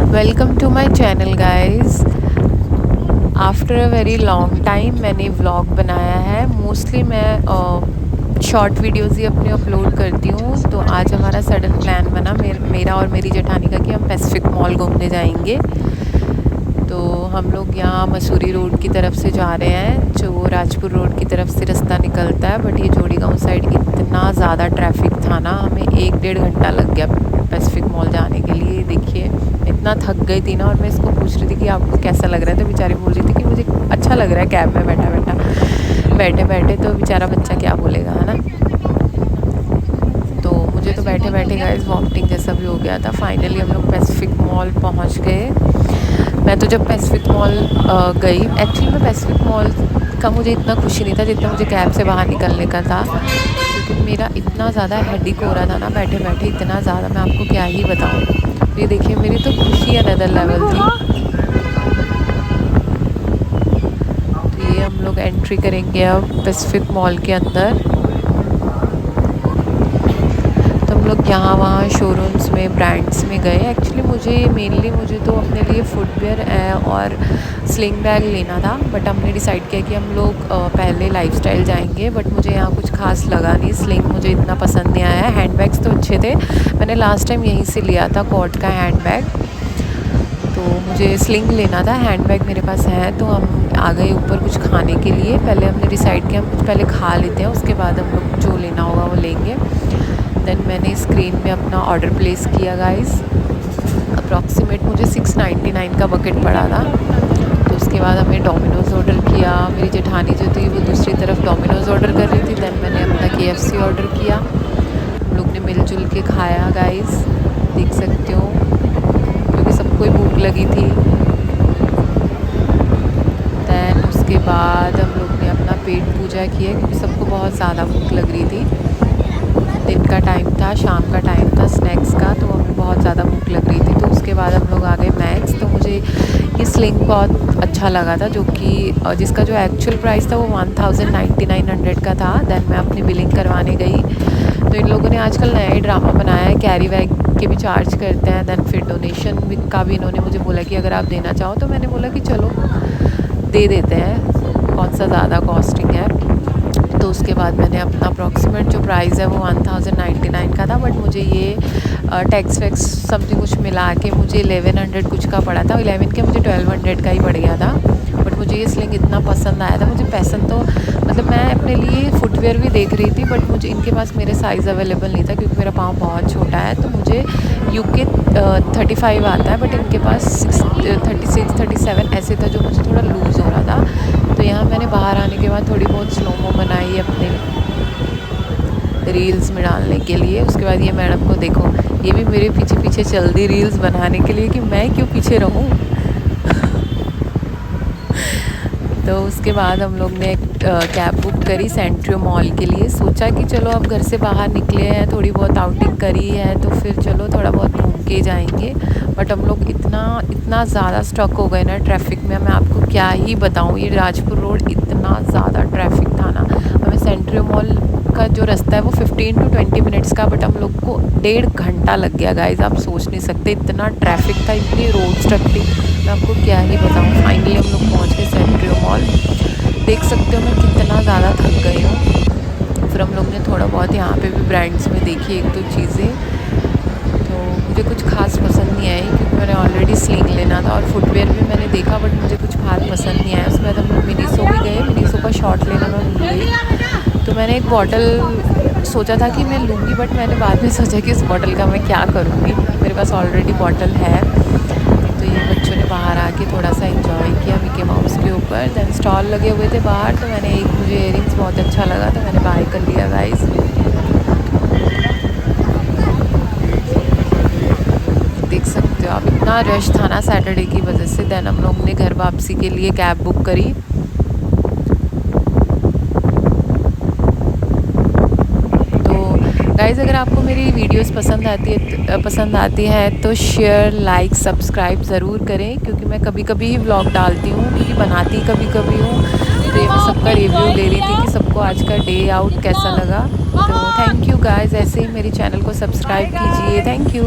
Welcome to my channel guys. After a very long time मैंने vlog बनाया है। Mostly मैं शॉर्ट वीडियोस ही अपने अपलोड करती हूँ। तो आज हमारा सडन प्लान बना मेरा और मेरी जेठानी का कि हम पैसिफिक मॉल घूमने जाएंगे। तो हम लोग यहाँ मसूरी रोड की तरफ से जा रहे हैं, जो राजपुर रोड की तरफ से रास्ता निकलता है। बट ये जोड़ी गांव साइड इतना ज़्यादा ट्रैफिक था ना, हमें 1-1.5 घंटा लग गया पैसिफिक मॉल जाने के लिए। देखिए इतना थक गई थी ना, और मैं इसको पूछ रही थी कि आपको कैसा लग रहा है, तो बेचारी बोल रही थी कि मुझे अच्छा लग रहा है कैब में बैठे बैठे। तो बेचारा बच्चा क्या बोलेगा, है ना। तो मुझे तो बैठे बैठे गाइस वॉमिटिंग जैसा भी हो गया था। फाइनली हम लोग पैसिफिक मॉल पहुंच गए। मैं तो जब पैसिफिक मॉल गई, एक्चुअली मैं पैसिफिक मॉल का मुझे इतना खुशी नहीं था जितना मुझे कैब से बाहर निकलने का था, क्योंकि मेरा इतना ज़्यादा हेडेक हो रहा था ना बैठे बैठे, इतना ज़्यादा मैं आपको क्या ही बताऊँ। ये देखिए मेरी तो खुशी अनदर लेवल थी। तो ये हम लोग एंट्री करेंगे अब पैसिफिक मॉल के अंदर। तो हम लोग यहाँ वहाँ शोरूम्स में, ब्रांड्स में गए। एक्चुअली मुझे तो अपने लिए फुटवेयर और स्लिंग बैग लेना था, बट हमने डिसाइड किया कि हम लोग पहले लाइफस्टाइल जाएंगे। बट मुझे यहाँ कुछ खास लगा नहीं, स्लिंग मुझे इतना पसंद नहीं आया। हैंड बैग्स तो अच्छे थे, मैंने लास्ट टाइम यहीं से लिया था कॉट का हैंड बैग। तो मुझे स्लिंग लेना था, हैंड बैग मेरे पास है। तो हम आ गए ऊपर कुछ खाने के लिए। पहले हमने डिसाइड किया हम कुछ पहले खा लेते हैं, उसके बाद हम लोग जो लेना होगा वो लेंगे। देन मैंने स्क्रीन में अपना ऑर्डर प्लेस किया गाइस। अप्रॉक्सीमेट मुझे 699 का बकेट पड़ा था। तो उसके बाद हमने डोमिनोज़ ऑर्डर किया। मेरी जेठानी जो थी वो दूसरी तरफ डोमिनोज़ ऑर्डर कर रही थी। देन मैंने अपना KFC ऑर्डर किया। हम लोग ने मिलजुल के खाया गाइस, देख सकते हो, क्योंकि सबको ही भूख लगी थी। दैन उसके बाद हम लोग ने अपना पेट पूजा किया, क्योंकि सबको बहुत ज़्यादा भूख लग रही थी। दिन का टाइम था, शाम का टाइम था स्नैक्स का, तो हमें बहुत ज़्यादा भूख लग रही थी। तो उसके बाद हम लोग आ गए मैक्स। तो मुझे ये स्लिंग बहुत अच्छा लगा था, जो कि जिसका जो एक्चुअल प्राइस था वो 1900 का था। देन मैं अपनी बिलिंग करवाने गई। तो इन लोगों ने आजकल नया ही ड्रामा बनाया है, कैरी बैग के भी चार्ज करते हैं। देन फिर डोनेशन का भी इन्होंने मुझे बोला कि अगर आप देना चाहो, तो मैंने बोला कि चलो दे देते हैं, कौन सा ज़्यादा कॉस्टिंग है। तो उसके बाद मैंने अपना अप्रॉक्सीमेट जो प्राइस है वो 1099 का था, बट मुझे ये टैक्स वैक्स समथिंग कुछ मिला के मुझे 1100 कुछ का पड़ा था। 11 के मुझे 1200 का ही पड़ गया था। बट मुझे ये स्लिंग इतना पसंद आया था। मुझे पसंद तो मतलब मैं अपने लिए फुटवेयर भी देख रही थी, बट मुझे इनके पास मेरे साइज़ अवेलेबल नहीं था, क्योंकि मेरा पाँव बहुत छोटा है। तो मुझे UK 35 आता है, बट इनके पास 36 37 ऐसे था, जो मुझे थोड़ा लूज़ हो रहा था। तो यहाँ मैंने बाहर आने के बाद थोड़ी बहुत स्लोमो बनाई अपने रील्स में डालने के लिए। उसके बाद ये मैडम को देखो, ये भी मेरे पीछे पीछे चल दी रील्स बनाने के लिए कि मैं क्यों पीछे रहूँ। तो उसके बाद हम लोग ने कैब बुक करी सेंट्रियो मॉल के लिए। सोचा कि चलो अब घर से बाहर निकले हैं, थोड़ी बहुत आउटिंग करी है, तो फिर चलो थोड़ा बहुत घूम के जाएंगे। बट हम लोग इतना ज़्यादा स्टक हो गए ना ट्रैफिक में, मैं आपको क्या ही बताऊँ। ये राजपुर रोड इतना ज़्यादा ट्रैफिक था ना, हमें सेंट्रियो मॉल का जो रास्ता है वो 15 to 20 मिनट्स का, बट हम लोग को 1.5 घंटा लग गया गाइज। आप सोच नहीं सकते, इतना ट्रैफिक था, इतनी रोड स्टक थी, मैं आपको क्या ही बताऊँ। फाइनली हम लोग पहुँच गए सेंट्रियो मॉल। देख सकते हो मैं कितना ज़्यादा थक गई हूँ। फिर हम लोग ने थोड़ा बहुत यहाँ पे भी ब्रांड्स में देखी 1-2 चीज़ें। तो मुझे कुछ खास पसंद नहीं आई, क्योंकि मैंने ऑलरेडी स्लिंग लेना था, और फुटवेयर भी मैंने देखा, बट मुझे कुछ खास पसंद नहीं आया। उसके बाद हम लोग मिनीसो भी गए। मिनीसो का शॉट लेना मैं भूल गई। तो मैंने एक बॉटल सोचा था कि मैं लूँगी, बट मैंने बाद में सोचा कि इस बॉटल का मैं क्या करूँगी, मेरे पास ऑलरेडी बॉटल है। तो ये बच्चों ने बाहर आके थोड़ा सा एंजॉय किया मिकी माउस के ऊपर। देन स्टॉल लगे हुए थे बाहर, तो मुझे इयरिंग्स बहुत अच्छा लगा, तो मैंने बाय कर लिया गाइस। देख सकते हो आप, इतना रश था ना सैटरडे की वजह से। देन हम लोग ने घर वापसी के लिए कैब बुक करी। गाइज़ अगर आपको मेरी वीडियोस पसंद आती है तो शेयर, लाइक, सब्सक्राइब ज़रूर करें, क्योंकि मैं कभी कभी ही व्लॉग डालती हूँ, क्योंकि बनाती कभी कभी हूँ। तो ये मैं सबका रिव्यू ले रही थी कि सबको आज का डे आउट कैसा लगा। तो थैंक यू गाइज़, ऐसे ही मेरे चैनल को सब्सक्राइब कीजिए। Thank you.